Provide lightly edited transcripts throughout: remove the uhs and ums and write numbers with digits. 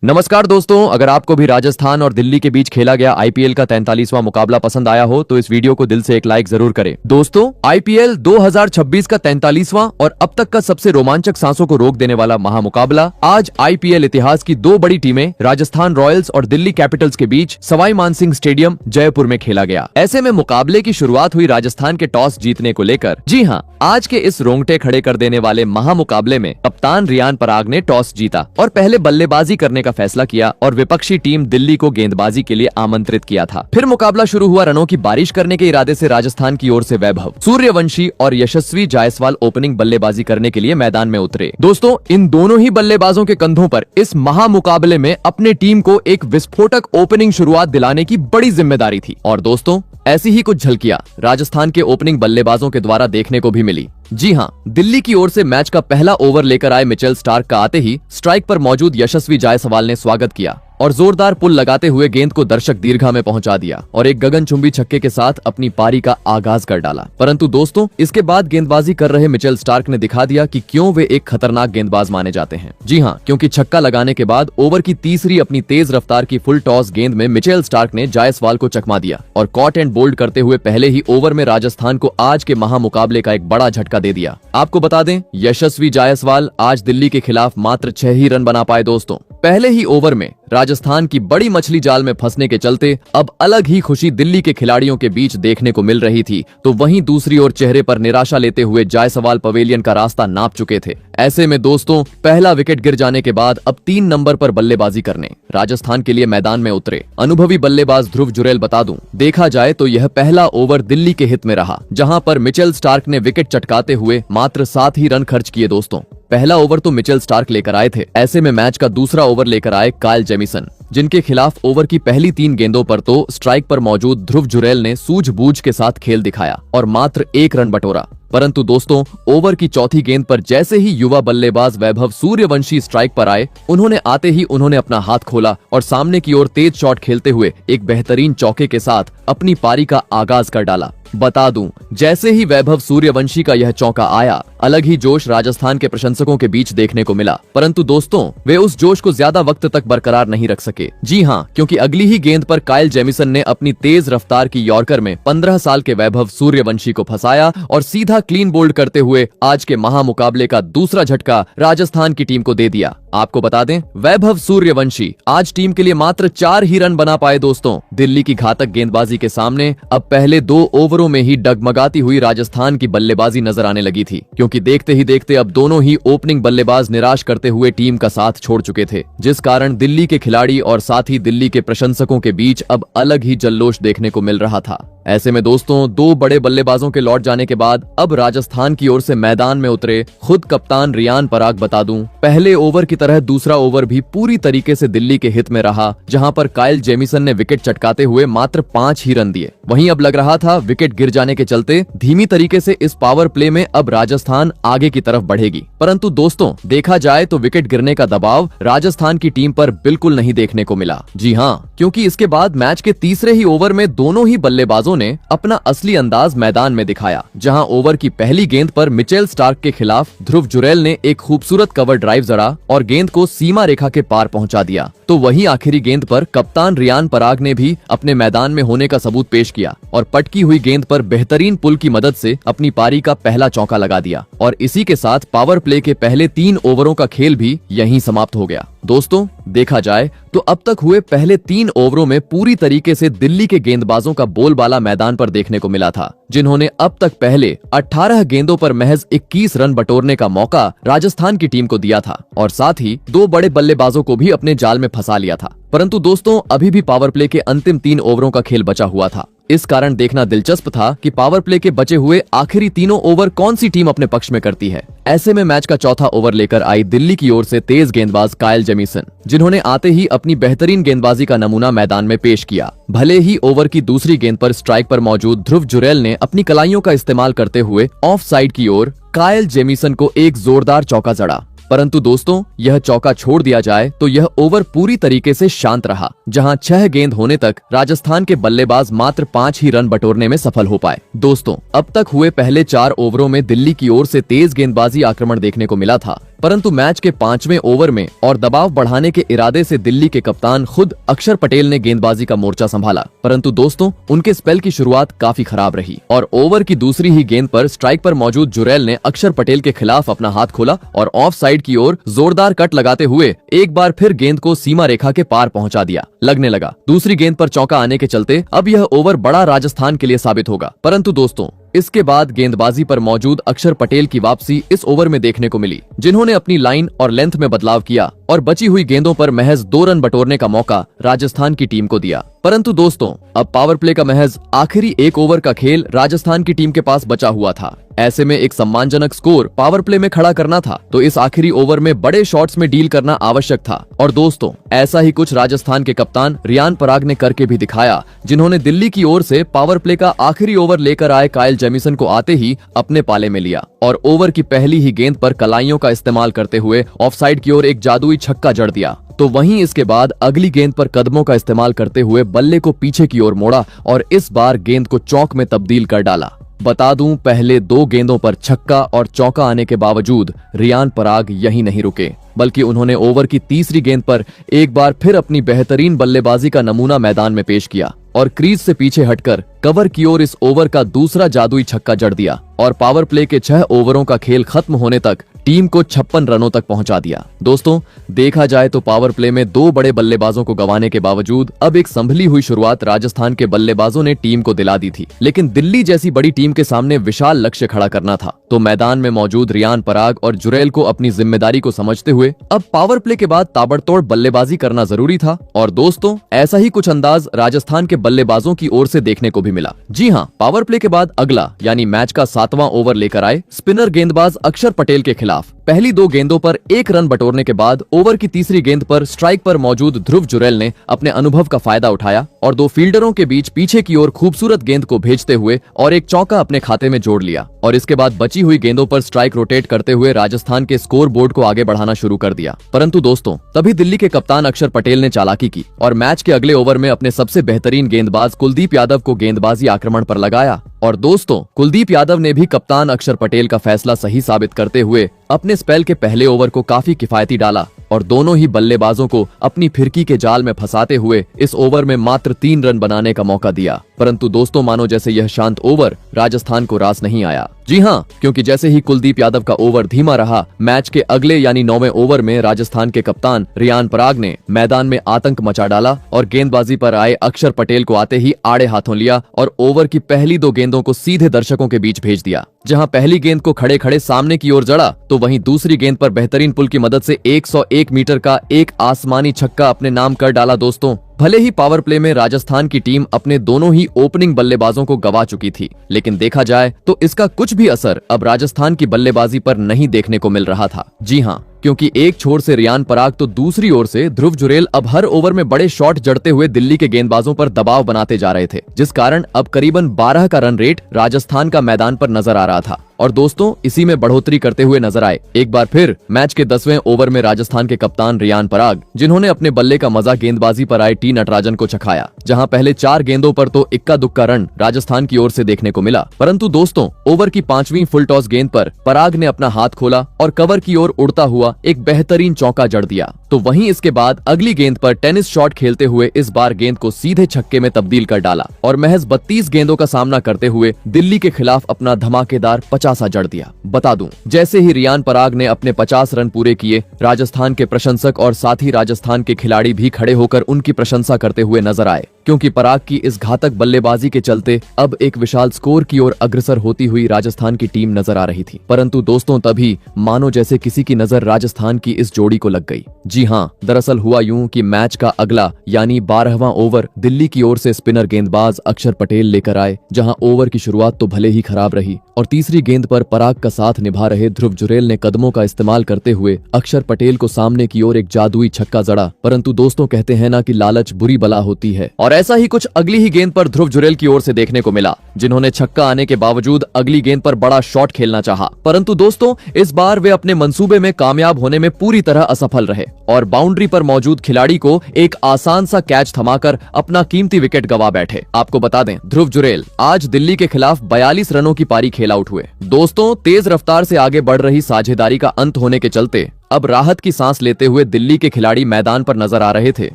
नमस्कार दोस्तों, अगर आपको भी राजस्थान और दिल्ली के बीच खेला गया आईपीएल का 43वां मुकाबला पसंद आया हो तो इस वीडियो को दिल से एक लाइक जरूर करें। दोस्तों, आईपीएल 2026 का 43वां और अब तक का सबसे रोमांचक सांसों को रोक देने वाला महामुकाबला आज आईपीएल इतिहास की दो बड़ी टीमें राजस्थान रॉयल्स और दिल्ली कैपिटल्स के बीच सवाई मानसिंह स्टेडियम जयपुर में खेला गया। ऐसे में मुकाबले की शुरुआत हुई राजस्थान के टॉस जीतने को लेकर। जी हाँ, आज के इस रोंगटे खड़े कर देने वाले महामुकाबले में कप्तान रियान पराग ने टॉस जीता और पहले बल्लेबाजी करने का फैसला किया और विपक्षी टीम दिल्ली को गेंदबाजी के लिए आमंत्रित किया था। फिर मुकाबला शुरू हुआ। रनों की बारिश करने के इरादे से राजस्थान की ओर से वैभव सूर्यवंशी और यशस्वी जायसवाल ओपनिंग बल्लेबाजी करने के लिए मैदान में उतरे। दोस्तों, इन दोनों ही बल्लेबाजों के कंधों पर इस महामुकाबले में अपने टीम को एक विस्फोटक ओपनिंग शुरुआत दिलाने की बड़ी जिम्मेदारी थी। और दोस्तों, ऐसी ही कुछ झलकियां राजस्थान के ओपनिंग बल्लेबाजों के द्वारा देखने को भी मिली। जी हां, दिल्ली की ओर से मैच का पहला ओवर लेकर आए मिचेल स्टार्क का आते ही स्ट्राइक पर मौजूद यशस्वी जायसवाल ने स्वागत किया और जोरदार पुल लगाते हुए गेंद को दर्शक दीर्घा में पहुंचा दिया और एक गगनचुंबी छक्के के साथ अपनी पारी का आगाज कर डाला। परंतु दोस्तों, इसके बाद गेंदबाजी कर रहे मिचेल स्टार्क ने दिखा दिया कि क्यों वे एक खतरनाक गेंदबाज माने जाते हैं। जी हां, क्योंकि छक्का लगाने के बाद ओवर की तीसरी अपनी तेज रफ्तार की फुल टॉस गेंद में मिचेल स्टार्क ने जायसवाल को चकमा दिया और कॉट एंड बोल्ड करते हुए पहले ही ओवर में राजस्थान को आज के महामुकाबले का एक बड़ा झटका दे दिया। आपको बता दें, यशस्वी जायसवाल आज दिल्ली के खिलाफ मात्र 6 ही रन बना पाए। दोस्तों, पहले ही ओवर में राजस्थान की बड़ी मछली जाल में फंसने के चलते अब अलग ही खुशी दिल्ली के खिलाड़ियों के बीच देखने को मिल रही थी, तो वहीं दूसरी ओर चेहरे पर निराशा लेते हुए जायसवाल पवेलियन का रास्ता नाप चुके थे। ऐसे में दोस्तों, पहला विकेट गिर जाने के बाद अब 3 नंबर पर बल्लेबाजी करने राजस्थान के लिए मैदान में उतरे अनुभवी बल्लेबाज ध्रुव जुरैल। बता दूं, देखा जाए तो यह पहला ओवर दिल्ली के हित में रहा, जहां पर मिचेल स्टार्क ने विकेट चटकाते हुए मात्र 7 ही रन खर्च किए। दोस्तों, पहला ओवर तो मिचेल स्टार्क लेकर आए थे। ऐसे में मैच का दूसरा ओवर लेकर आए काइल जेमिसन, जिनके खिलाफ ओवर की पहली 3 गेंदों पर तो स्ट्राइक पर मौजूद ध्रुव जुरैल ने सूझबूझ के साथ खेल दिखाया और मात्र 1 रन बटोरा। परंतु दोस्तों, ओवर की चौथी गेंद पर जैसे ही युवा बल्लेबाज वैभव सूर्यवंशी स्ट्राइक पर आए, उन्होंने अपना हाथ खोला और सामने की ओर तेज शॉट खेलते हुए एक बेहतरीन चौके के साथ अपनी पारी का आगाज कर डाला। बता दूं, जैसे ही वैभव सूर्यवंशी का यह चौका आया, अलग ही जोश राजस्थान के प्रशंसकों के बीच देखने को मिला। परंतु दोस्तों, वे उस जोश को ज्यादा वक्त तक बरकरार नहीं रख सके। जी हां, क्योंकि अगली ही गेंद पर काइल जेमिसन ने अपनी तेज रफ्तार की यॉर्कर में 15 साल के वैभव सूर्यवंशी को फंसाया और सीधा क्लीन बोल्ड करते हुए आज के महामुकाबले का दूसरा झटका राजस्थान की टीम को दे दिया। आपको बता दें, वैभव सूर्यवंशी आज टीम के लिए मात्र 4 ही रन बना पाए। दोस्तों, दिल्ली की घातक गेंदबाजी के सामने अब पहले 2 ओवरों में ही डगमगाती हुई राजस्थान की बल्लेबाजी नजर आने लगी थी, क्योंकि देखते ही देखते अब दोनों ही ओपनिंग बल्लेबाज निराश करते हुए टीम का साथ छोड़ चुके थे, जिस कारण दिल्ली के खिलाड़ी और साथ ही दिल्ली के प्रशंसकों के बीच अब अलग ही जल्लोश देखने को मिल रहा था। ऐसे में दोस्तों, 2 बड़े बल्लेबाजों के लौट जाने के बाद अब राजस्थान की ओर से मैदान में उतरे खुद कप्तान रियान पराग। बता दूं, पहले ओवर की तरह दूसरा ओवर भी पूरी तरीके से दिल्ली के हित में रहा, जहां पर काइल जेमिसन ने विकेट चटकाते हुए मात्र 5 ही रन दिए। वहीं अब लग रहा था विकेट गिर जाने के चलते धीमी तरीके से इस पावर प्ले में अब राजस्थान आगे की तरफ बढ़ेगी। परंतु दोस्तों, देखा जाए तो विकेट गिरने का दबाव राजस्थान की टीम पर बिल्कुल नहीं देखने को मिला। जी हाँ, क्योंकि इसके बाद मैच के तीसरे ही ओवर में दोनों ही बल्लेबाजों ने अपना असली अंदाज मैदान में दिखाया, जहां ओवर की पहली गेंद पर मिचेल स्टार्क के खिलाफ ध्रुव जुरैल ने एक खूबसूरत कवर ड्राइव जड़ा और गेंद को सीमा रेखा के पार पहुंचा दिया। तो वहीं आखिरी गेंद पर कप्तान रियान पराग ने भी अपने मैदान में होने का सबूत पेश किया और पटकी हुई गेंद पर बेहतरीन पुल की मदद से अपनी पारी का पहला चौका लगा दिया और इसी के साथ पावर प्ले के पहले 3 ओवरों का खेल भी यहीं समाप्त हो गया। दोस्तों, देखा जाए तो अब तक हुए पहले 3 ओवरों में पूरी तरीके से दिल्ली के गेंदबाजों का बोलबाला मैदान पर देखने को मिला था, जिन्होंने अब तक पहले 18 गेंदों पर महज 21 रन बटोरने का मौका राजस्थान की टीम को दिया था और साथ ही 2 बड़े बल्लेबाजों को भी अपने जाल में फंसा लिया था। परंतु दोस्तों, अभी भी पावर प्ले के अंतिम 3 ओवरों का खेल बचा हुआ था। इस कारण देखना दिलचस्प था कि पावर प्ले के बचे हुए आखिरी 3 ओवर कौन सी टीम अपने पक्ष में करती है। ऐसे में मैच का चौथा ओवर लेकर आई दिल्ली की ओर से तेज गेंदबाज काइल जेमिसन, जिन्होंने आते ही अपनी बेहतरीन गेंदबाजी का नमूना मैदान में पेश किया। भले ही ओवर की दूसरी गेंद पर स्ट्राइक पर मौजूद ध्रुव जुरैल ने अपनी कलाइयों का इस्तेमाल करते हुए ऑफ साइड की ओर काइल जेमिसन को एक जोरदार चौका जड़ा, परंतु दोस्तों, यह चौका छोड़ दिया जाए तो यह ओवर पूरी तरीके से शांत रहा, जहां 6 गेंद होने तक राजस्थान के बल्लेबाज मात्र 5 ही रन बटोरने में सफल हो पाए। दोस्तों, अब तक हुए पहले 4 ओवरों में दिल्ली की ओर से तेज गेंदबाजी आक्रमण देखने को मिला था, परंतु मैच के 5वें ओवर में और दबाव बढ़ाने के इरादे से दिल्ली के कप्तान खुद अक्षर पटेल ने गेंदबाजी का मोर्चा संभाला। परंतु दोस्तों, उनके स्पेल की शुरुआत काफी खराब रही और ओवर की दूसरी ही गेंद पर स्ट्राइक पर मौजूद जुरैल ने अक्षर पटेल के खिलाफ अपना हाथ खोला और ऑफ साइड की ओर जोरदार कट लगाते हुए एक बार फिर गेंद को सीमा रेखा के पार पहुंचा दिया। लगने लगा दूसरी गेंद पर चौका आने के चलते अब यह ओवर बड़ा राजस्थान के लिए साबित होगा। परंतु दोस्तों, इसके बाद गेंदबाजी पर मौजूद अक्षर पटेल की वापसी इस ओवर में देखने को मिली, जिन्होंने अपनी लाइन और लेंथ में बदलाव किया और बची हुई गेंदों पर महज 2 रन बटोरने का मौका राजस्थान की टीम को दिया। परंतु दोस्तों, अब पावर प्ले का महज आखिरी 1 ओवर का खेल राजस्थान की टीम के पास बचा हुआ था। ऐसे में एक सम्मानजनक स्कोर पावर प्ले में खड़ा करना था, तो इस आखिरी ओवर में बड़े शॉट्स में डील करना आवश्यक था। और दोस्तों, ऐसा ही कुछ राजस्थान के कप्तान रियान पराग ने करके भी दिखाया, जिन्होंने दिल्ली की ओर से पावर प्ले का आखिरी ओवर लेकर आए काइल जेमिसन को आते ही अपने पाले में लिया और ओवर की पहली ही गेंद पर कलाइयों का इस्तेमाल करते हुए ऑफसाइड की ओर एक जादुई छक्का जड़ दिया। तो वहीं इसके बाद अगली गेंद पर कदमों का इस्तेमाल करते हुए बल्ले को पीछे की ओर मोड़ा और इस बार गेंद को चौक में तब्दील कर डाला। बता दूं, पहले 2 गेंदों पर छक्का और चौका आने के बावजूद रियान पराग यहीं नहीं रुके, बल्कि उन्होंने ओवर की तीसरी गेंद पर एक बार फिर अपनी बेहतरीन बल्लेबाजी का नमूना मैदान में पेश किया और क्रीज से पीछे हटकर कवर की ओर इस ओवर का दूसरा जादुई छक्का जड़ दिया और पावर प्ले के 6 ओवरों का खेल खत्म होने तक टीम को 56 रनों तक पहुंचा दिया। दोस्तों, देखा जाए तो पावर प्ले में 2 बड़े बल्लेबाजों को गंवाने के बावजूद अब एक संभली हुई शुरुआत राजस्थान के बल्लेबाजों ने टीम को दिला दी थी। लेकिन दिल्ली जैसी बड़ी टीम के सामने विशाल लक्ष्य खड़ा करना था, तो मैदान में मौजूद रियान पराग और जुरैल को अपनी जिम्मेदारी को समझते हुए अब पावर प्ले के बाद ताबड़तोड़ बल्लेबाजी करना जरूरी था। और दोस्तों, ऐसा ही कुछ अंदाज राजस्थान के बल्लेबाजों की ओर से देखने को भी मिला। जी हाँ, पावर प्ले के बाद अगला यानी मैच का 7वां ओवर लेकर आए स्पिनर गेंदबाज अक्षर पटेल के खिलाफ। पहली 2 गेंदों पर 1 रन बटोरने के बाद ओवर की तीसरी गेंद पर स्ट्राइक पर मौजूद ध्रुव जुरैल ने अपने अनुभव का फायदा उठाया और 2 फील्डरों के बीच पीछे की ओर खूबसूरत गेंद को भेजते हुए और एक चौका अपने खाते में जोड़ लिया और इसके बाद बची हुई गेंदों पर स्ट्राइक रोटेट करते हुए राजस्थान के स्कोर बोर्ड को आगे बढ़ाना शुरू कर दिया। परंतु दोस्तों, तभी दिल्ली के कप्तान अक्षर पटेल ने चालाकी की और मैच के अगले ओवर में अपने सबसे बेहतरीन गेंदबाज कुलदीप यादव को गेंदबाजी आक्रमण पर लगाया। और दोस्तों, कुलदीप यादव ने भी कप्तान अक्षर पटेल का फैसला सही साबित करते हुए अपने स्पेल के पहले ओवर को काफी किफायती डाला और दोनों ही बल्लेबाजों को अपनी फिरकी के जाल में फंसाते हुए इस ओवर में मात्र 3 रन बनाने का मौका दिया। परंतु दोस्तों, मानो जैसे यह शांत ओवर राजस्थान को रास नहीं आया। जी हाँ, क्योंकि जैसे ही कुलदीप यादव का ओवर धीमा रहा, मैच के अगले यानी 9वें ओवर में राजस्थान के कप्तान रियान पराग ने मैदान में आतंक मचा डाला और गेंदबाजी पर आए अक्षर पटेल को आते ही आड़े हाथों लिया और ओवर की पहली 2 गेंदों को सीधे दर्शकों के बीच भेज दिया। जहां पहली गेंद को खड़े खड़े सामने की ओर जड़ा, तो वहीं दूसरी गेंद पर बेहतरीन पुल की मदद से 101 मीटर का एक आसमानी छक्का अपने नाम कर डाला। दोस्तों, भले ही पावर प्ले में राजस्थान की टीम अपने दोनों ही ओपनिंग बल्लेबाजों को गंवा चुकी थी, लेकिन देखा जाए तो इसका कुछ भी असर अब राजस्थान की बल्लेबाजी पर नहीं देखने को मिल रहा था। जी हाँ, क्योंकि एक छोर से रियान पराग तो दूसरी ओर से ध्रुव जुरैल अब हर ओवर में बड़े शॉट जड़ते हुए दिल्ली के गेंदबाजों पर दबाव बनाते जा रहे थे, जिस कारण अब करीबन 12 का रन रेट राजस्थान का मैदान पर नजर आ रहा था। और दोस्तों, इसी में बढ़ोतरी करते हुए नजर आए एक बार फिर मैच के 10वें ओवर में राजस्थान के कप्तान रियान पराग, जिन्होंने अपने बल्ले का मजा गेंदबाजी पर आए टी नटराजन को चखाया। जहां पहले 4 गेंदों पर तो इक्का दुक्का रन राजस्थान की ओर से देखने को मिला, परंतु दोस्तों, ओवर की 5वीं फुल टॉस गेंद पर पराग ने अपना हाथ खोला और कवर की ओर उड़ता हुआ एक बेहतरीन चौका जड़ दिया। तो वहीं इसके बाद अगली गेंद पर टेनिस शॉट खेलते हुए इस बार गेंद को सीधे छक्के में तब्दील कर डाला और महज 32 गेंदों का सामना करते हुए दिल्ली के खिलाफ अपना धमाकेदार 50 जड़ दिया। बता दूं, जैसे ही रियान पराग ने अपने 50 रन पूरे किए, राजस्थान के प्रशंसक और साथ ही राजस्थान के खिलाड़ी भी खड़े होकर उनकी प्रशंसा करते हुए नजर आए, क्योंकि पराग की इस घातक बल्लेबाजी के चलते अब एक विशाल स्कोर की ओर अग्रसर होती हुई राजस्थान की टीम नजर आ रही थी। परंतु दोस्तों, तभी मानो जैसे किसी की नजर राजस्थान की इस जोड़ी को लग गई। जी हाँ, दरअसल हुआ यूं कि मैच का अगला यानी 12वां ओवर दिल्ली की ओर से स्पिनर गेंदबाज अक्षर पटेल लेकर आए, जहां ओवर की शुरुआत तो भले ही खराब रही और तीसरी गेंद पर पराग का साथ निभा रहे ध्रुव जुरैल ने कदमों का इस्तेमाल करते हुए अक्षर पटेल को सामने की ओर एक जादुई छक्का जड़ा। परंतु दोस्तों, कहते हैं ना कि लालच बुरी बला होती है, और और ऐसा ही कुछ अगली ही गेंद पर ध्रुव जुरैल की ओर से देखने को मिला, जिन्होंने छक्का आने के बावजूद अगली गेंद पर बड़ा शॉट खेलना चाहा, परंतु दोस्तों इस बार वे अपने मंसूबे में कामयाब होने में पूरी तरह असफल रहे और बाउंड्री पर मौजूद खिलाड़ी को एक आसान सा कैच थमाकर अपना कीमती विकेट गवा बैठे। आपको बता दें, ध्रुव जुरैल आज दिल्ली के खिलाफ 42 रनों की पारी खेल आउट हुए। दोस्तों तेज रफ्तार से आगे बढ़ रही साझेदारी का अंत होने के चलते अब राहत की सांस लेते हुए दिल्ली के खिलाड़ी मैदान पर नजर आ रहे थे,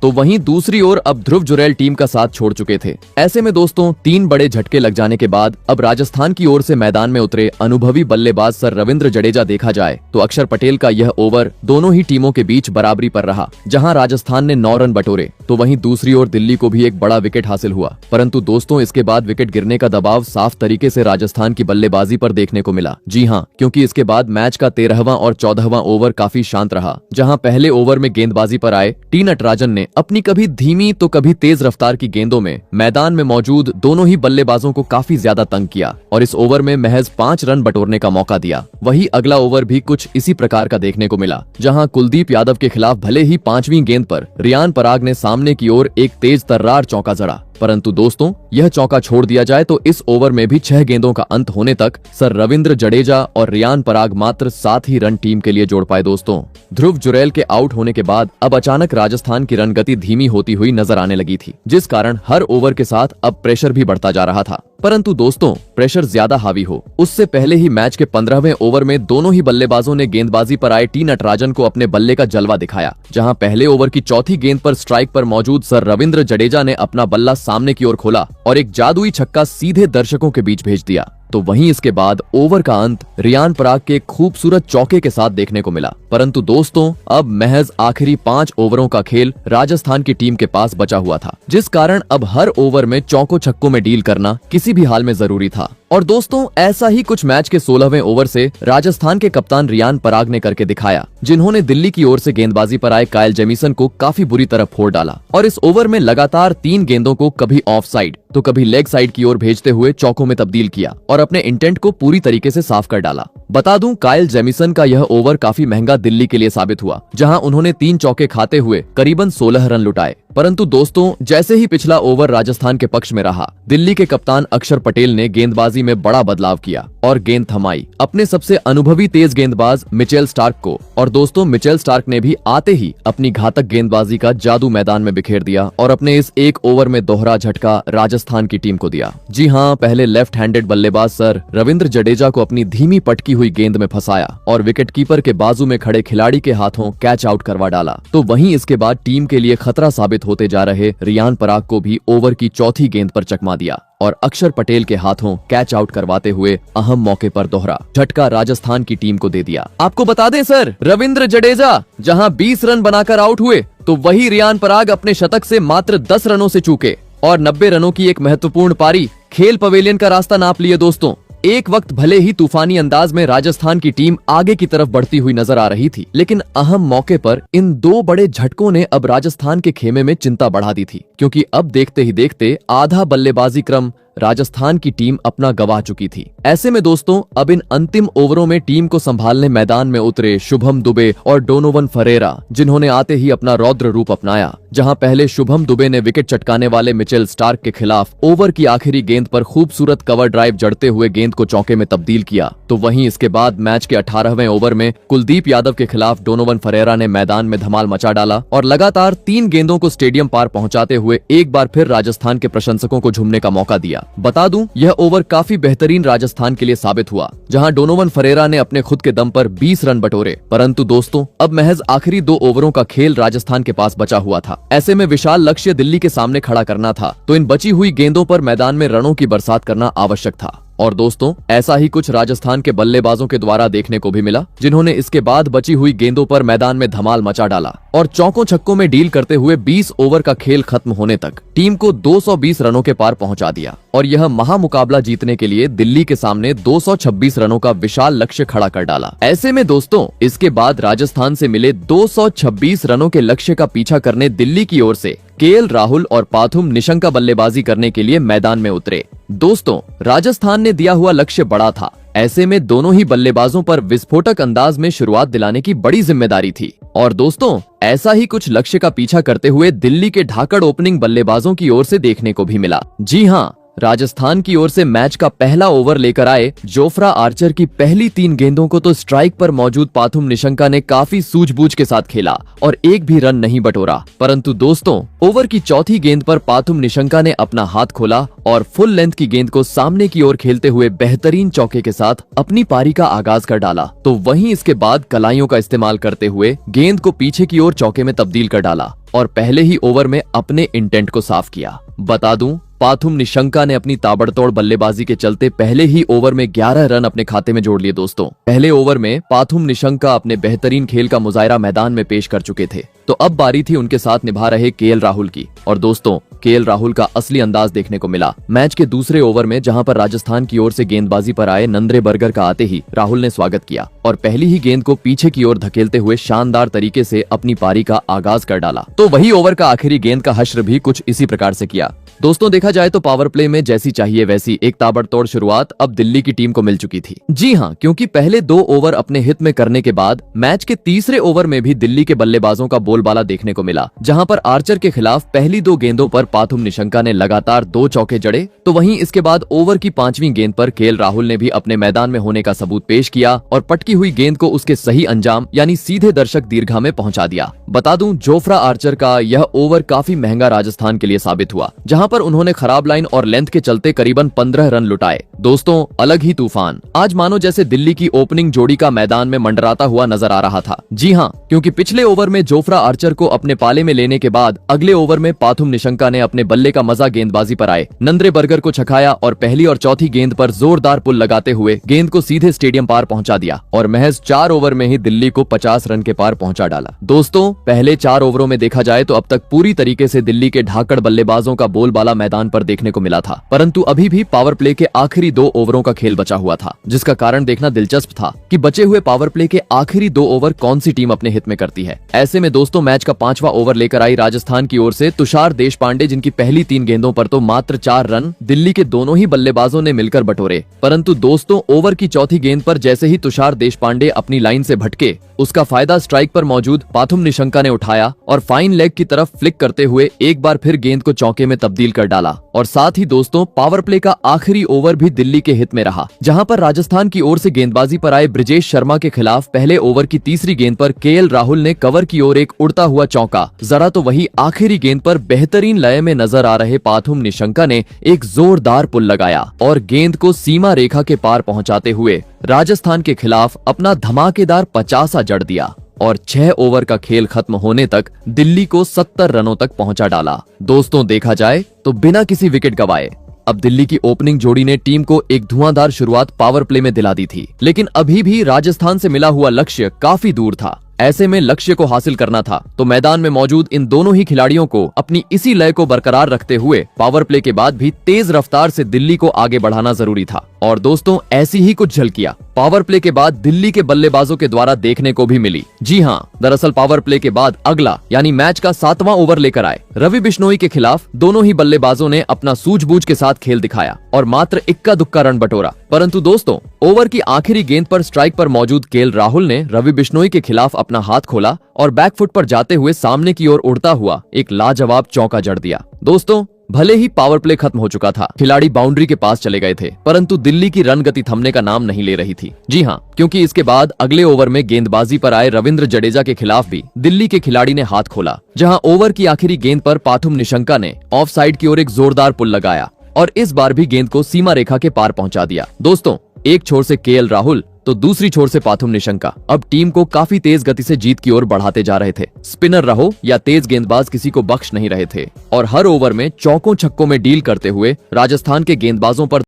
तो वहीं दूसरी ओर अब ध्रुव जुरैल टीम का साथ छोड़ चुके थे। ऐसे में दोस्तों 3 बड़े झटके लग जाने के बाद अब राजस्थान की ओर से मैदान में उतरे अनुभवी बल्लेबाज सर रविंद्र जडेजा देखा जाए तो अक्षर पटेल का यह ओवर दोनों ही टीमों के बीच बराबरी पर रहा, जहां राजस्थान ने 9 रन बटोरे तो वहीं दूसरी ओर दिल्ली को भी एक बड़ा विकेट हासिल हुआ। परंतु दोस्तों इसके बाद विकेट गिरने का दबाव साफ तरीके से राजस्थान की बल्लेबाजी पर देखने को मिला। जी हाँ, क्योंकि इसके बाद मैच का 13वां और 14वां ओवर काफी शांत रहा, जहां पहले ओवर में गेंदबाजी पर आए टी नटराजन ने अपनी कभी धीमी तो कभी तेज रफ्तार की गेंदों में मैदान में मौजूद दोनों ही बल्लेबाजों को काफी ज्यादा तंग किया और इस ओवर में महज 5 रन बटोरने का मौका दिया। वही अगला ओवर भी कुछ इसी प्रकार का देखने को मिला, जहां कुलदीप यादव के खिलाफ भले ही 5वीं गेंद पर रियान पराग ने सामने की ओर एक तेज तर्रार चौका जड़ा, परंतु दोस्तों यह चौका छोड़ दिया जाए तो इस ओवर में भी 6 गेंदों का अंत होने तक सर रविंद्र जडेजा और रियान पराग मात्र 7 ही रन टीम के लिए जोड़ पाए। दोस्तों ध्रुव जुरैल के आउट होने के बाद अब अचानक राजस्थान की रन गति धीमी होती हुई नजर आने लगी थी, जिस कारण हर ओवर के साथ अब प्रेशर भी बढ़ता जा रहा था। परंतु दोस्तों प्रेशर ज्यादा हावी हो उससे पहले ही मैच के 15वें ओवर में दोनों ही बल्लेबाजों ने गेंदबाजी पर आए टी नटराजन को अपने बल्ले का जलवा दिखाया, जहां पहले ओवर की चौथी गेंद पर स्ट्राइक पर मौजूद सर रविंद्र जडेजा ने अपना बल्ला सामने की ओर खोला और एक जादुई छक्का सीधे दर्शकों के बीच भेज दिया। तो वहीं इसके बाद ओवर का अंत रियान पराग के खूबसूरत चौके के साथ देखने को मिला। परंतु दोस्तों अब महज आखिरी 5 ओवरों का खेल राजस्थान की टीम के पास बचा हुआ था, जिस कारण अब हर ओवर में चौकों छक्कों में डील करना किसी भी हाल में जरूरी था। और दोस्तों ऐसा ही कुछ मैच के 16वें ओवर से राजस्थान के कप्तान रियान पराग ने करके दिखाया, जिन्होंने दिल्ली की ओर से गेंदबाजी पर आए कायल जेमिसन को काफी बुरी तरह फोड़ डाला और इस ओवर में लगातार 3 गेंदों को कभी ऑफ साइड तो कभी लेग साइड की ओर भेजते हुए चौकों में तब्दील किया और अपने इंटेंट को पूरी तरीके से साफ कर डाला। बता दूं कायल जेमिसन का यह ओवर काफी महंगा दिल्ली के लिए साबित हुआ, जहां उन्होंने 3 चौके खाते हुए करीबन 16 रन लुटाए। परंतु दोस्तों जैसे ही पिछला ओवर राजस्थान के पक्ष में रहा, दिल्ली के कप्तान अक्षर पटेल ने गेंदबाजी में बड़ा बदलाव किया और गेंद थमाई अपने सबसे अनुभवी तेज गेंदबाज मिचेल स्टार्क को। और दोस्तों मिचेल स्टार्क ने भी आते ही अपनी घातक गेंदबाजी का जादू मैदान में बिखेर दिया और अपने इस एक ओवर में दोहरा झटका राजस्थान की टीम को दिया। जी हाँ, पहले लेफ्ट हैंडेड बल्लेबाज सर रविंद्र जडेजा को अपनी धीमी पटकी हुई गेंद में फंसाया और विकेटकीपर के बाजू में खड़े खिलाड़ी के हाथों कैच आउट करवा डाला। तो वहीं इसके बाद टीम के लिए खतरा साबित होते जा रहे रियान पराग को भी ओवर की चौथी गेंद पर चकमा दिया और अक्षर पटेल के हाथों कैच आउट करवाते हुए अहम मौके पर दोहरा झटका राजस्थान की टीम को दे दिया। आपको बता दें सर रविंद्र जडेजा जहां 20 रन बनाकर आउट हुए, तो वही रियान पराग अपने शतक से मात्र 10 रनों से चूके और 90 रनों की एक महत्वपूर्ण पारी खेल पवेलियन का रास्ता नाप लिए। दोस्तों एक वक्त भले ही तूफानी अंदाज में राजस्थान की टीम आगे की तरफ बढ़ती हुई नजर आ रही थी, लेकिन अहम मौके पर इन 2 बड़े झटकों ने अब राजस्थान के खेमे में चिंता बढ़ा दी थी, क्योंकि अब देखते ही देखते आधा बल्लेबाजी क्रम राजस्थान की टीम अपना गंवा चुकी थी। ऐसे में दोस्तों अब इन अंतिम ओवरों में टीम को संभालने मैदान में उतरे शुभम दुबे और डोनोवन फरेरा, जिन्होंने आते ही अपना रौद्र रूप अपनाया। जहां पहले शुभम दुबे ने विकेट चटकाने वाले मिचेल स्टार्क के खिलाफ ओवर की आखिरी गेंद पर खूबसूरत कवर ड्राइव जड़ते हुए गेंद को चौके में तब्दील किया, तो वहीं इसके बाद मैच के 18वें ओवर में कुलदीप यादव के खिलाफ डोनोवन फरेरा ने मैदान में धमाल मचा डाला और लगातार 3 गेंदों को स्टेडियम पार पहुंचाते हुए एक बार फिर राजस्थान के प्रशंसकों को झूमने का मौका दिया। बता दूं यह ओवर काफी बेहतरीन राजस्थान के लिए साबित हुआ, जहां डोनोवन फरेरा ने अपने खुद के दम पर 20 रन बटोरे। परंतु दोस्तों अब महज आखिरी 2 ओवरों का खेल राजस्थान के पास बचा हुआ था। ऐसे में विशाल लक्ष्य दिल्ली के सामने खड़ा करना था, तो इन बची हुई गेंदों पर मैदान में रनों की बरसात करना आवश्यक था। और दोस्तों ऐसा ही कुछ राजस्थान के बल्लेबाजों के द्वारा देखने को भी मिला, जिन्होंने इसके बाद बची हुई गेंदों पर मैदान में धमाल मचा डाला और चौकों छक्कों में डील करते हुए 20 ओवर का खेल खत्म होने तक टीम को 220 रनों के पार पहुंचा दिया और यह महामुकाबला जीतने के लिए दिल्ली के सामने 226 रनों का विशाल लक्ष्य खड़ा कर डाला। ऐसे में दोस्तों इसके बाद राजस्थान से मिले 226 रनों के लक्ष्य का पीछा करने दिल्ली की ओर से केएल राहुल और पाथुम निशंका बल्लेबाजी करने के लिए मैदान में उतरे। दोस्तों राजस्थान ने दिया हुआ लक्ष्य बड़ा था, ऐसे में दोनों ही बल्लेबाजों पर विस्फोटक अंदाज में शुरुआत दिलाने की बड़ी जिम्मेदारी थी। और दोस्तों, ऐसा ही कुछ लक्ष्य का पीछा करते हुए दिल्ली के धाकड़ ओपनिंग बल्लेबाजों की ओर से देखने को भी मिला। जी हाँ, राजस्थान की ओर से मैच का पहला ओवर लेकर आए जोफ्रा आर्चर की पहली 3 गेंदों को तो स्ट्राइक पर मौजूद पाथुम निशंका ने काफी सूझबूझ के साथ खेला और एक भी रन नहीं बटोरा। परंतु दोस्तों, ओवर की चौथी गेंद पर पाथुम निशंका ने अपना हाथ खोला और फुल लेंथ की गेंद को सामने की ओर खेलते हुए बेहतरीन चौके के साथ अपनी पारी का आगाज कर डाला। तो वहीं इसके बाद कलाइयों का इस्तेमाल करते हुए गेंद को पीछे की ओर चौके में तब्दील कर डाला और पहले ही ओवर में अपने इंटेंट को साफ किया। बता दूं, पाथुम निशंका ने अपनी ताबड़तोड़ बल्लेबाजी के चलते पहले ही ओवर में 11 रन अपने खाते में जोड़ लिए। दोस्तों, पहले ओवर में पाथुम निशंका अपने बेहतरीन खेल का मुजाहिरा मैदान में पेश कर चुके थे, तो अब बारी थी उनके साथ निभा रहे केएल राहुल की। और दोस्तों, केएल राहुल का असली अंदाज देखने को मिला मैच के दूसरे ओवर में, जहां पर राजस्थान की ओर से गेंदबाजी पर आए नंद्रे बर्गर का आते ही राहुल ने स्वागत किया और पहली ही गेंद को पीछे की ओर धकेलते हुए शानदार तरीके से अपनी पारी का आगाज कर डाला। तो वही ओवर का आखिरी गेंद का हश्र भी कुछ इसी प्रकार से किया। दोस्तों, देखा जाए तो पावर प्ले में जैसी चाहिए वैसी एक ताबड़तोड़ शुरुआत अब दिल्ली की टीम को मिल चुकी थी। जी हाँ, क्योंकि पहले 2 ओवर अपने हित में करने के बाद मैच के तीसरे ओवर में भी दिल्ली के बल्लेबाजों का बोलबाला देखने को मिला, जहां पर आर्चर के खिलाफ पहली 2 गेंदों पर पाथुम निशंका ने लगातार 2 चौके जड़े। तो वहीं इसके बाद ओवर की 5वीं गेंद पर केएल राहुल ने भी अपने मैदान में होने का सबूत पेश किया और पटकी हुई गेंद को उसके सही अंजाम यानी सीधे दर्शक दीर्घा में पहुंचा दिया। बता दूं, जोफ्रा आर्चर का यह ओवर काफी महंगा राजस्थान के लिए साबित हुआ, जहां पर उन्होंने खराब लाइन और लेंथ के चलते करीबन 15 रन लुटाए। दोस्तों, अलग ही तूफान आज मानो जैसे दिल्ली की ओपनिंग जोड़ी का मैदान में मंडराता हुआ नजर आ रहा था। जी हाँ, क्योंकि पिछले ओवर में जोफ्रा आर्चर को अपने पाले में लेने के बाद अगले ओवर में पाथुम निशंका ने अपने बल्ले का मजा गेंदबाजी पर आए नंद्रे बर्गर को छकाया और पहली और चौथी गेंद पर जोरदार पुल लगाते हुए गेंद को सीधे स्टेडियम पार पहुंचा दिया और महज 4 ओवर में ही दिल्ली को 50 रन के पार पहुंचा डाला। दोस्तों, पहले 4 ओवरों में देखा जाए तो अब तक पूरी तरीके से दिल्ली के धाकड़ बल्लेबाजों का बोलबाला मैदान पर देखने को मिला था, परंतु अभी भी पावर प्ले के आखिरी 2 ओवरों का खेल बचा हुआ था, जिसका कारण देखना दिलचस्प था कि बचे हुए पावर प्ले के आखिरी 2 ओवर कौन सी टीम अपने हित में करती है। ऐसे में दोस्तों, मैच का 5वां ओवर लेकर आई राजस्थान की ओर से तुषार देशपांडे, जिनकी पहली 3 गेंदों पर तो मात्र 4 रन दिल्ली के दोनों ही बल्लेबाजों ने मिलकर बटोरे। परंतु दोस्तों, ओवर की चौथी गेंद पर जैसे ही तुषार देशपांडे अपनी लाइन से भटके, उसका फायदा स्ट्राइक पर मौजूद पाथुम निशंका ने उठाया और फाइन लेग की तरफ फ्लिक करते हुए एक बार फिर गेंद को चौके में तब्दील कर डाला। और साथ ही दोस्तों, पावर प्ले का आखिरी ओवर भी दिल्ली के हित में रहा, जहां पर राजस्थान की ओर से गेंदबाजी पर आए ब्रिजेश शर्मा के खिलाफ पहले ओवर की तीसरी गेंद पर केएल राहुल ने कवर की ओर एक उड़ता हुआ चौका जरा, तो वही आखिरी गेंद पर बेहतरीन लय में नजर आ रहे पाथुम निशंका ने एक जोरदार पुल लगाया और गेंद को सीमा रेखा के पार पहुंचाते हुए राजस्थान के खिलाफ अपना धमाकेदार 50 जड़ दिया और 6 ओवर का खेल खत्म होने तक दिल्ली को 70 रनों तक पहुंचा डाला। दोस्तों, देखा जाए तो बिना किसी विकेट गंवाए अब दिल्ली की ओपनिंग जोड़ी ने टीम को एक धुआंधार शुरुआत पावर प्ले में दिला दी थी, लेकिन अभी भी राजस्थान से मिला हुआ लक्ष्य काफी दूर था। ऐसे में लक्ष्य को हासिल करना था तो मैदान में मौजूद इन दोनों ही खिलाड़ियों को अपनी इसी लय को बरकरार रखते हुए पावर प्ले के बाद भी तेज रफ्तार से दिल्ली को आगे बढ़ाना जरूरी था। और दोस्तों, ऐसी ही कुछ झलकियां पावर प्ले के बाद दिल्ली के बल्लेबाजों के द्वारा देखने को भी मिली। जी हाँ, दरअसल पावर प्ले के बाद अगला यानी मैच का 7वां ओवर लेकर आए रवि बिश्नोई के खिलाफ दोनों ही बल्लेबाजों ने अपना सूझबूझ के साथ खेल दिखाया और मात्र इक्का दुक्का रन बटोरा। परंतु दोस्तों, ओवर की आखिरी गेंद पर स्ट्राइक पर मौजूद केएल राहुल ने रवि बिश्नोई के खिलाफ अपना हाथ खोला और बैकफुट पर जाते हुए सामने की ओर उड़ता हुआ एक लाजवाब चौका जड़ दिया। दोस्तों, भले ही पावर प्ले खत्म हो चुका था, खिलाड़ी बाउंड्री के पास चले गए थे, परंतु दिल्ली की रन गति थमने का नाम नहीं ले रही थी। जी हाँ, क्योंकि इसके बाद अगले ओवर में गेंदबाजी पर आए रविंद्र जडेजा के खिलाफ भी दिल्ली के खिलाड़ी ने हाथ खोला, जहां ओवर की आखिरी गेंद पर पाथुम निशंका ने ऑफ साइड की ओर एक जोरदार पुल लगाया और इस बार भी गेंद को सीमा रेखा के पार पहुंचा दिया। दोस्तों, एक छोर से केएल राहुल तो दूसरी छोर से पाथुम निशंका अब टीम को काफी तेज गति से जीत की ओर बढ़ाते जा रहे थे। स्पिनर रहो या तेज गेंदबाज किसी को बख्श नहीं रहे थे और हर ओवर में चौकों छक्कों में डील करते हुए राजस्थान के गेंदबाजों पर